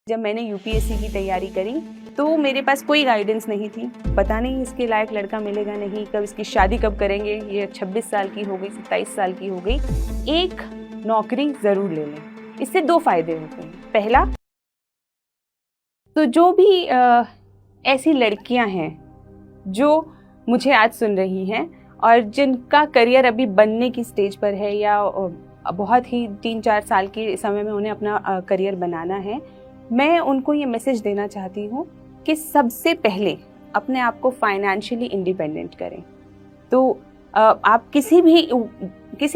जब मैंने यूपीएससी की तैयारी करी तो मेरे पास कोई गाइडेंस नहीं थी। पता नहीं इसके लायक लड़का मिलेगा नहीं, कब इसकी शादी कब करेंगे, ये 26 साल की हो गई, 27 साल की हो गई। एक नौकरी ज़रूर ले लें, इससे दो फायदे होते हैं। पहला तो जो भी ऐसी लड़कियां हैं जो मुझे आज सुन रही हैं और जिनका करियर अभी बनने की स्टेज पर है या बहुत ही 3-4 साल के समय में उन्हें अपना करियर बनाना है, मैं उनको ये मैसेज देना चाहती हूँ कि सबसे पहले अपने आप को फाइनेंशियली इंडिपेंडेंट करें। तो आप किसी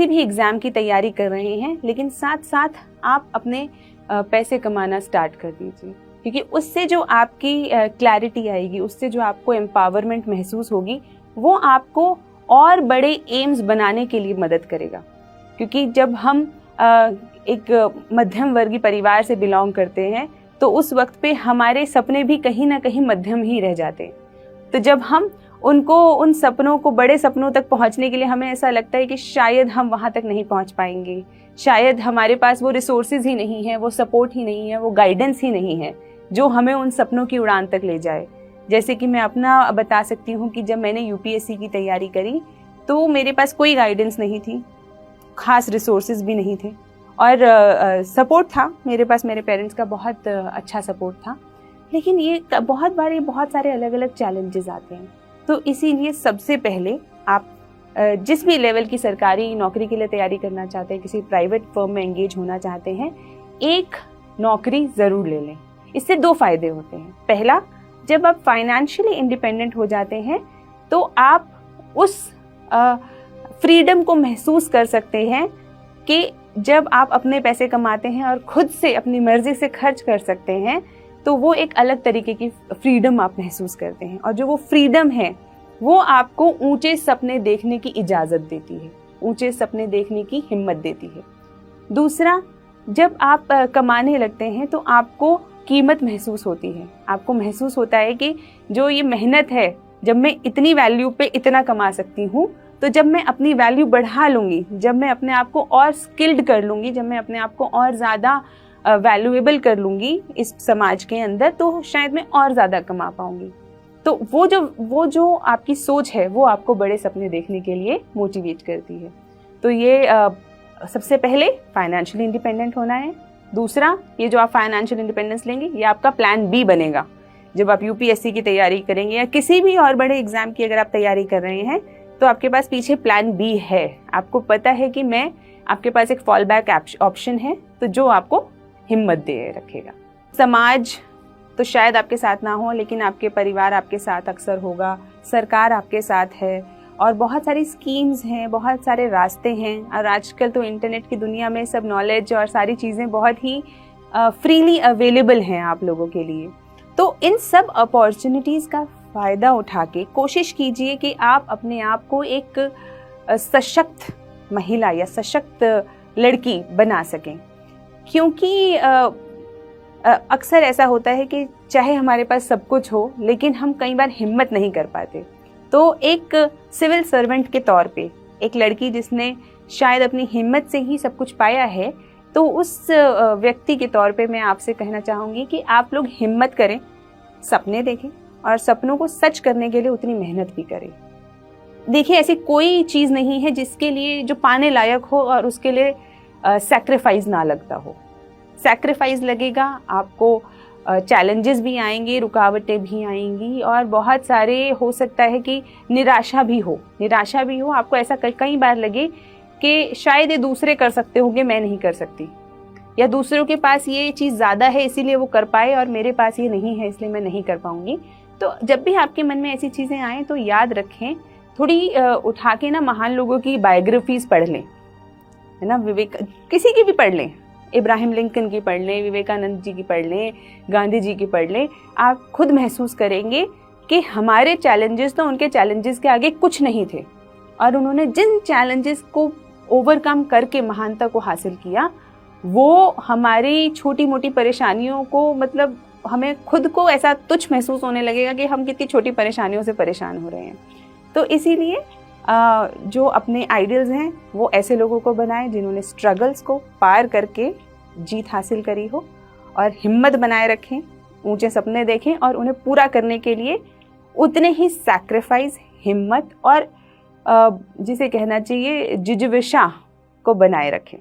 भी एग्ज़ाम की तैयारी कर रहे हैं, लेकिन साथ साथ आप अपने पैसे कमाना स्टार्ट कर दीजिए, क्योंकि उससे जो आपकी क्लैरिटी आएगी, उससे जो आपको एम्पावरमेंट महसूस होगी, वो आपको और बड़े एम्स बनाने के लिए मदद करेगा। क्योंकि जब हम एक मध्यम वर्गीय परिवार से बिलोंग करते हैं तो उस वक्त पे हमारे सपने भी कहीं ना कहीं मध्यम ही रह जाते हैं। तो जब हम उन सपनों को, बड़े सपनों तक पहुंचने के लिए हमें ऐसा लगता है कि शायद हम वहां तक नहीं पहुंच पाएंगे, शायद हमारे पास वो रिसोर्सेज ही नहीं है, वो सपोर्ट ही नहीं है, वो गाइडेंस ही नहीं है जो हमें उन सपनों की उड़ान तक ले जाए। जैसे कि मैं अपना बता सकती हूँ कि जब मैंने यूपीएससी की तैयारी करी तो मेरे पास कोई गाइडेंस नहीं थी, खास रिसोर्सेज भी नहीं थे और सपोर्ट था मेरे पास, मेरे पेरेंट्स का बहुत अच्छा सपोर्ट था। लेकिन ये बहुत सारे अलग अलग चैलेंजेस आते हैं। तो इसीलिए सबसे पहले आप जिस भी लेवल की सरकारी नौकरी के लिए तैयारी करना चाहते हैं, किसी प्राइवेट फर्म में एंगेज होना चाहते हैं, एक नौकरी ज़रूर ले लें। इससे दो फायदे होते हैं। पहला, जब आप फाइनेंशियली इंडिपेंडेंट हो जाते हैं तो आप उस फ्रीडम को महसूस कर सकते हैं कि जब आप अपने पैसे कमाते हैं और खुद से अपनी मर्जी से खर्च कर सकते हैं, तो वो एक अलग तरीके की फ्रीडम आप महसूस करते हैं। और जो वो फ्रीडम है वो आपको ऊंचे सपने देखने की इजाज़त देती है, ऊंचे सपने देखने की हिम्मत देती है। दूसरा, जब आप कमाने लगते हैं तो आपको कीमत महसूस होती है, आपको महसूस होता है कि जो ये मेहनत है, जब मैं इतनी वैल्यू पे इतना कमा सकती हूँ, तो जब मैं अपनी वैल्यू बढ़ा लूँगी, जब मैं अपने आप को और स्किल्ड कर लूँगी, जब मैं अपने आप को और ज़्यादा वैल्यूएबल कर लूँगी इस समाज के अंदर, तो शायद मैं और ज़्यादा कमा पाऊँगी। तो वो जो आपकी सोच है वो आपको बड़े सपने देखने के लिए मोटिवेट करती है। तो ये सबसे पहले फाइनेंशियली इंडिपेंडेंट होना है। दूसरा, ये जो आप फाइनेंशियल इंडिपेंडेंस लेंगे, ये आपका प्लान बी बनेगा। जब आप यूपीएससी की तैयारी करेंगे या किसी भी और बड़े एग्जाम की अगर आप तैयारी कर रहे हैं, तो आपके पास पीछे प्लान बी है। आपको पता है कि आपके पास एक फॉल बैक ऑप्शन है, तो जो आपको हिम्मत दे रखेगा। समाज तो शायद आपके साथ ना हो, लेकिन आपके परिवार आपके साथ अक्सर होगा, सरकार आपके साथ है और बहुत सारी स्कीम्स हैं, बहुत सारे रास्ते हैं। और आजकल तो इंटरनेट की दुनिया में सब नॉलेज और सारी चीज़ें बहुत ही फ्रीली अवेलेबल हैं आप लोगों के लिए। तो इन सब अपॉर्चुनिटीज़ का फ़ायदा उठा के कोशिश कीजिए कि आप अपने आप को एक सशक्त महिला या सशक्त लड़की बना सकें। क्योंकि अक्सर ऐसा होता है कि चाहे हमारे पास सब कुछ हो, लेकिन हम कई बार हिम्मत नहीं कर पाते। तो एक सिविल सर्वेंट के तौर पे एक लड़की जिसने शायद अपनी हिम्मत से ही सब कुछ पाया है, तो उस व्यक्ति के तौर पे मैं आपसे कहना चाहूँगी कि आप लोग हिम्मत करें, सपने देखें और सपनों को सच करने के लिए उतनी मेहनत भी करें। देखिए, ऐसी कोई चीज़ नहीं है जिसके लिए जो पाने लायक हो और उसके लिए सैक्रिफाइस ना लगता हो। सैक्रिफाइस लगेगा, आपको चैलेंजेस भी आएंगे, रुकावटें भी आएंगी और बहुत सारे, हो सकता है कि निराशा भी हो। आपको ऐसा कई बार लगे कि शायद ये दूसरे कर सकते होंगे, मैं नहीं कर सकती, या दूसरों के पास ये चीज़ ज़्यादा है इसीलिए वो कर पाए और मेरे पास ये नहीं है इसलिए मैं नहीं कर पाऊंगी। तो जब भी आपके मन में ऐसी चीज़ें आएँ तो याद रखें, थोड़ी उठा के ना महान लोगों की बायोग्राफीज पढ़ लें, है ना, किसी की भी पढ़ लें, इब्राहिम लिंकन की पढ़ लें, विवेकानंद जी की पढ़ लें, गांधी जी की पढ़ लें। आप खुद महसूस करेंगे कि हमारे चैलेंजेस तो उनके चैलेंजेस के आगे कुछ नहीं थे और उन्होंने जिन चैलेंजेस को ओवरकम करके महानता को हासिल किया, वो हमारी छोटी मोटी परेशानियों को, मतलब हमें खुद को ऐसा तुच्छ महसूस होने लगेगा कि हम कितनी छोटी परेशानियों से परेशान हो रहे हैं। तो इसीलिए जो अपने आइडियल्स हैं वो ऐसे लोगों को बनाएं जिन्होंने स्ट्रगल्स को पार करके जीत हासिल करी हो और हिम्मत बनाए रखें, ऊंचे सपने देखें और उन्हें पूरा करने के लिए उतने ही सैक्रिफाइस, हिम्मत और जिसे कहना चाहिए जिज्विशा को बनाए रखें।